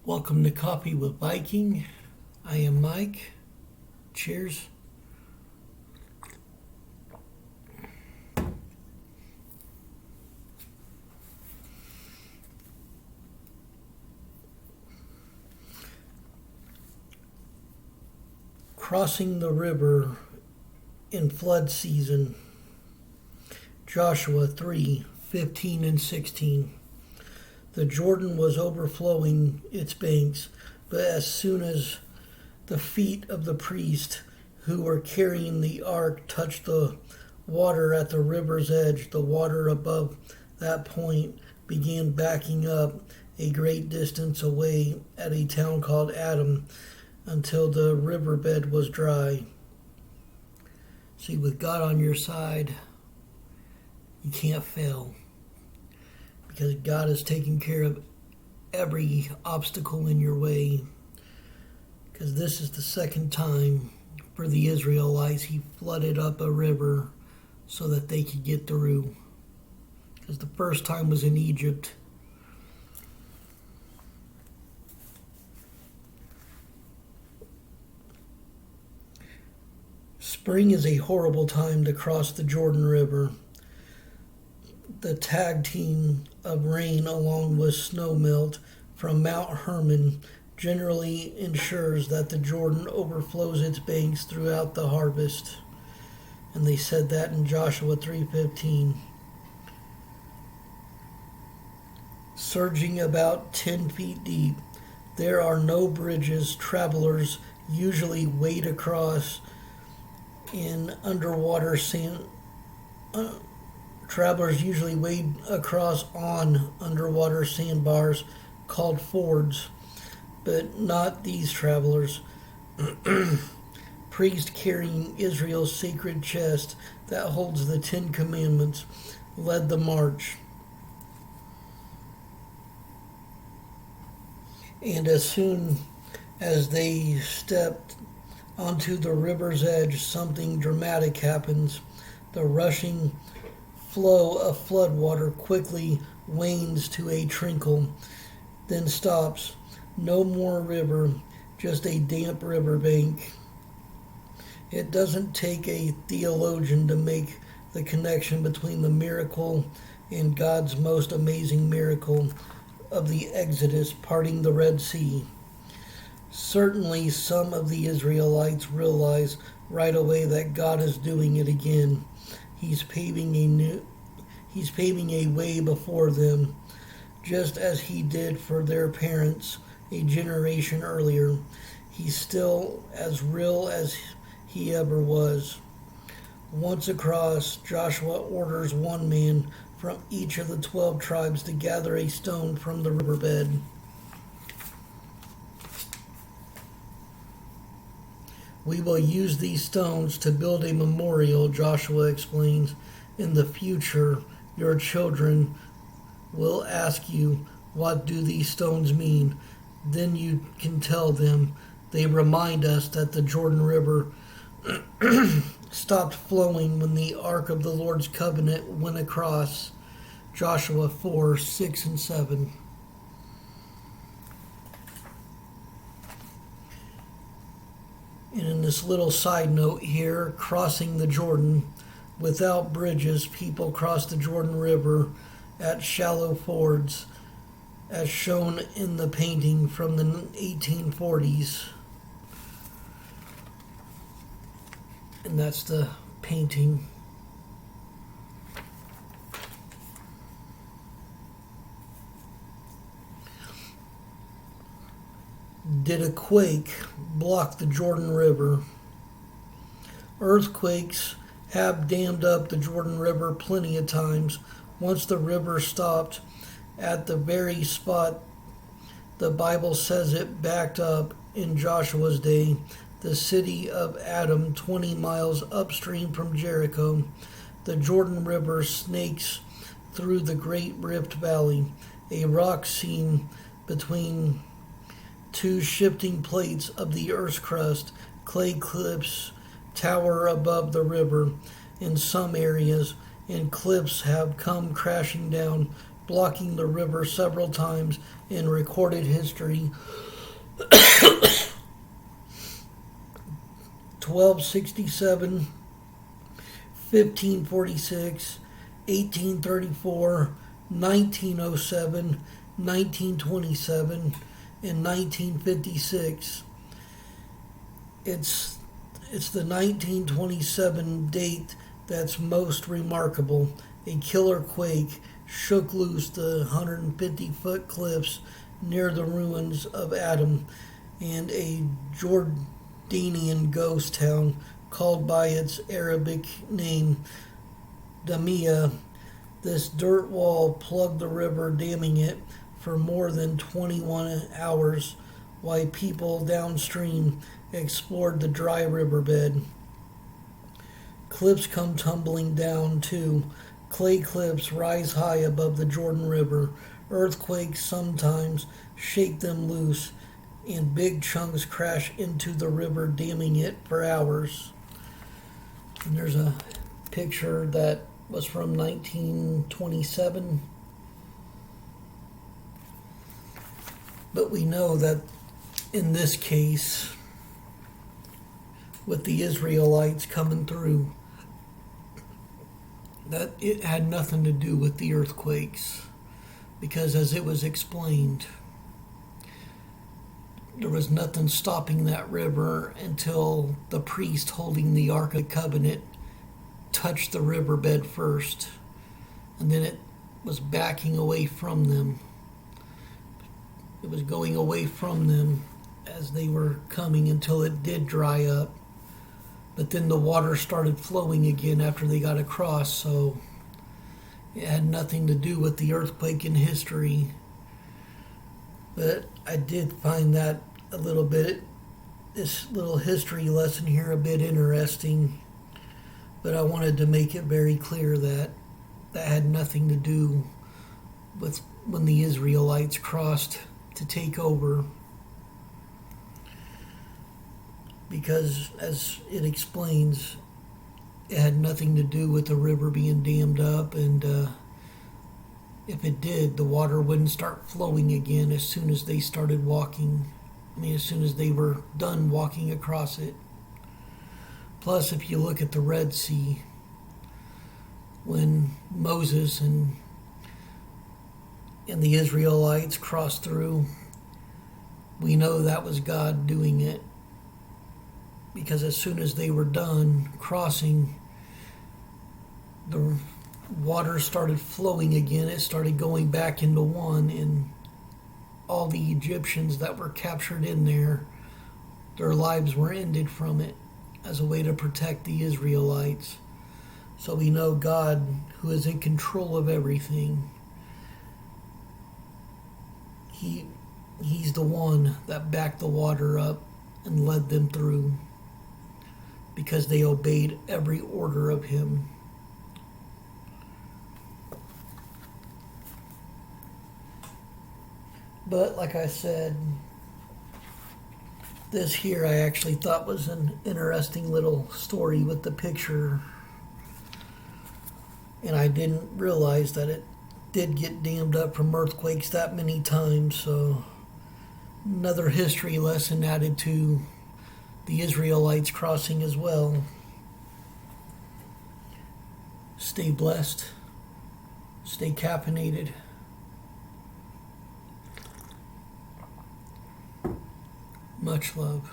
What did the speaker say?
Welcome to Coffee with Viking. I am Mike. Cheers. Crossing the river in flood season. Joshua 3:15 and 16. The Jordan was overflowing its banks, but as soon as the feet of the priests who were carrying the ark touched the water at the river's edge, the water above that point began backing up a great distance away at a town called Adam until the riverbed was dry. See, with God on your side, you can't fail, because God is taking care of every obstacle in your way. Because this is the second time for the Israelites he flooded up a river so that they could get through. Because the first time was in Egypt. Spring is a horrible time to cross the Jordan River. The tag team of rain along with snow melt from Mount Hermon generally ensures that the Jordan overflows its banks throughout the harvest. And they said that in Joshua 3:15. Surging about 10 feet deep, there are no bridges. Travelers usually wade across in underwater sand. Travelers usually wade across on underwater sandbars called fords, but not these travelers. Priest carrying Israel's sacred chest that holds the Ten Commandments led the march. And as soon as they stepped onto the river's edge, something dramatic happens. The rushing flow of floodwater quickly wanes to a trickle, then stops. No more river, just a damp riverbank. It doesn't take a theologian to make the connection between the miracle and God's most amazing miracle of the Exodus, parting the Red Sea. Certainly some of the Israelites realize right away that God is doing it again. He's paving a way before them, just as he did for their parents a generation earlier. He's still as real as he ever was. Once across, Joshua orders one man from each of the 12 tribes to gather a stone from the riverbed. We will use these stones to build a memorial, Joshua explains. In the future, your children will ask you, what do these stones mean? Then you can tell them. They remind us that the Jordan River stopped flowing when the Ark of the Lord's Covenant went across. Joshua 4:6 and 7. And in this little side note here, crossing the Jordan without bridges, people cross the Jordan River at shallow fords, as shown in the painting from the 1840s. And that's the painting. Did a quake block the Jordan River? Earthquakes have dammed up the Jordan River plenty of times. Once the river stopped at the very spot the Bible says it backed up in Joshua's day, the city of Adam, 20 miles upstream from Jericho. The Jordan River snakes through the Great Rift Valley, a rock seam between two shifting plates of the Earth's crust. Clay cliffs tower above the river in some areas, and cliffs have come crashing down blocking the river several times in recorded history. 1267, 1546, 1834, 1907, 1927, and 1956. It's the 1927 date that's most remarkable. A killer quake shook loose the 150-foot cliffs near the ruins of Adam, and a Jordanian ghost town called by its Arabic name, Damia. This dirt wall plugged the river, damming it for more than 21 hours, while people downstream explored the dry riverbed. Cliffs come tumbling down, too. Clay cliffs rise high above the Jordan River. Earthquakes sometimes shake them loose, and big chunks crash into the river, damming it for hours. And there's a picture that was from 1927. But we know that in this case, with the Israelites coming through, that it had nothing to do with the earthquakes, because as it was explained, there was nothing stopping that river until the priest holding the Ark of the Covenant touched the riverbed first, and then it was backing away from them. It was going away from them as they were coming until it did dry up. But then the water started flowing again after they got across, so it had nothing to do with the earthquake in history. But I did find that a little bit, this little history lesson here, a bit interesting. But I wanted to make it very clear that that had nothing to do with when the Israelites crossed to take over. Because, as it explains, it had nothing to do with the river being dammed up, and if it did, the water wouldn't start flowing again as soon as they started walking. As soon as they were done walking across it. Plus, if you look at the Red Sea, when Moses and the Israelites crossed through, we know that was God doing it. Because as soon as they were done crossing, the water started flowing again. It started going back into one, and all the Egyptians that were captured in there, their lives were ended from it as a way to protect the Israelites. So we know God, who is in control of everything, He's the one that backed the water up and led them through, because they obeyed every order of Him. But like I said, this here I actually thought was an interesting little story with the picture. And I didn't realize that it did get dammed up from earthquakes that many times. So another history lesson added to the Israelites crossing as well. Stay blessed. Stay caffeinated. Much love.